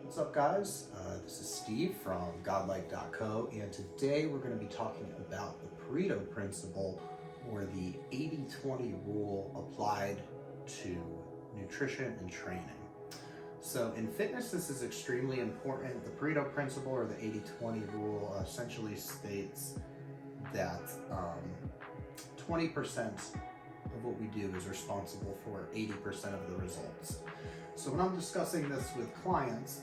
What's up, guys? This is Steve from Godlike.co, and today we're going to be talking about the Pareto principle, or the 80-20 rule applied to nutrition and training. So in fitness, this is extremely important. The Pareto principle, or the 80-20 rule, essentially states that 20% of what we do is responsible for 80% of the results. So when I'm discussing this with clients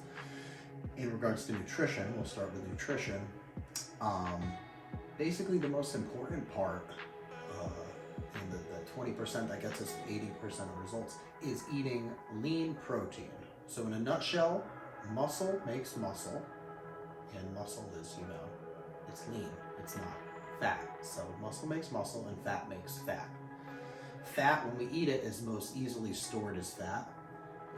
in regards to nutrition, we'll start with nutrition. Basically the most important part, and the 20% that gets us to 80% of results, is eating lean protein. So in a nutshell, muscle makes muscle, and muscle is, it's lean, it's not fat. So muscle makes muscle and fat makes fat. Fat, when we eat it, is most easily stored as fat,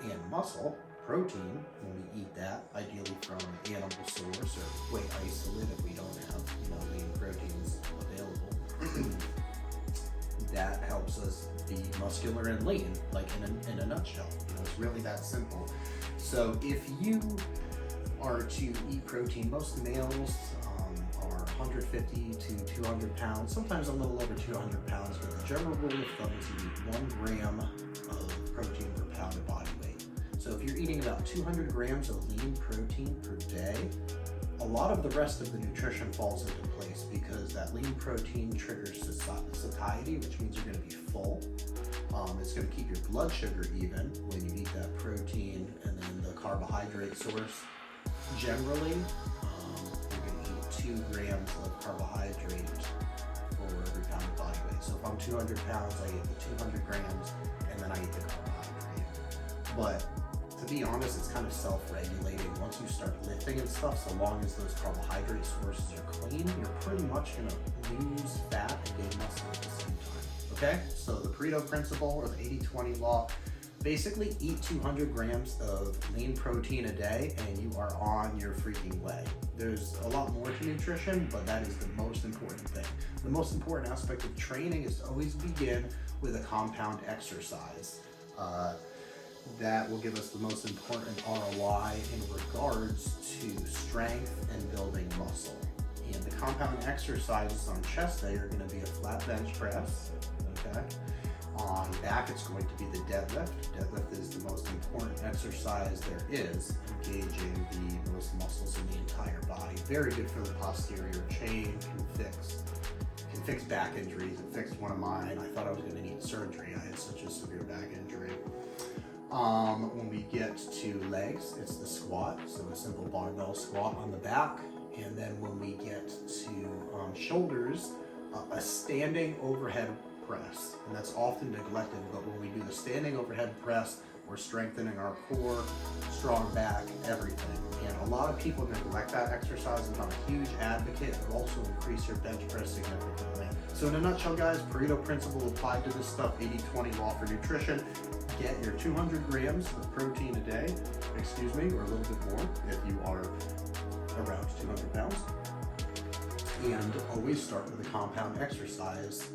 and muscle, protein, when we eat that, ideally from animal source or whey isolate if we don't have, lean proteins available, that helps us be muscular and lean, like in a nutshell. It's really that simple. So if you are to eat protein, most males are 150 to 200 pounds, sometimes a little over 200 pounds, but the general rule of thumb is you eat 1 gram of protein per pound of body weight. So if you're eating about 200 grams of lean protein per day, a lot of the rest of the nutrition falls into place because that lean protein triggers satiety, which means you're going to be full. It's going to keep your blood sugar even when you eat that protein, and then the carbohydrate source. Generally, you're going to eat 2 grams of carbohydrate for every pound of body weight. So if I'm 200 pounds, I eat the 200 grams, and then I eat the carbohydrate. But to be honest, it's kind of self-regulating. Once you start lifting and stuff, so long as those carbohydrate sources are clean, you're pretty much going to lose fat and gain muscle at the same time. Okay, so the Pareto principle, or the 80-20 law, basically eat 200 grams of lean protein a day and you are on your freaking way. There's a lot more to nutrition, but that is the most important thing. The most important aspect of training is to always begin with a compound exercise. That will give us the most important ROI in regards to strength and building muscle. And the compound exercises on chest day are going to be a flat bench press, okay? On back, it's going to be the deadlift. Deadlift is the most important exercise there is, engaging the most muscles in the entire body. Very good for the posterior chain, can fix back injuries. It fixed one of mine. I thought I was going to need surgery. I had such a severe back injury. When we get to legs, it's the squat, so a simple barbell squat on the back. And then when we get to shoulders, a standing overhead press. And that's often neglected, but when we do the standing overhead press, we're strengthening our core, strong back, everything. And a lot of people neglect that exercise, and I'm a huge advocate. It will also increase your bench press significantly. So in a nutshell, guys, Pareto principle applied to this stuff, 80-20 law for nutrition. Get your 200 grams of protein a day, or a little bit more if you are around 200 pounds. And always start with a compound exercise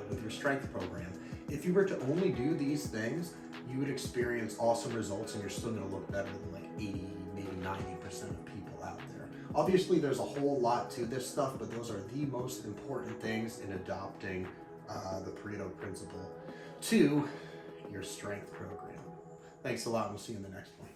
with your strength program. If you were to only do these things, you would experience awesome results, and you're still going to look better than like 80, maybe 90% of people out there. Obviously, there's a whole lot to this stuff, but those are the most important things in adopting the Pareto principle to your strength program. Thanks a lot, and we'll see you in the next one.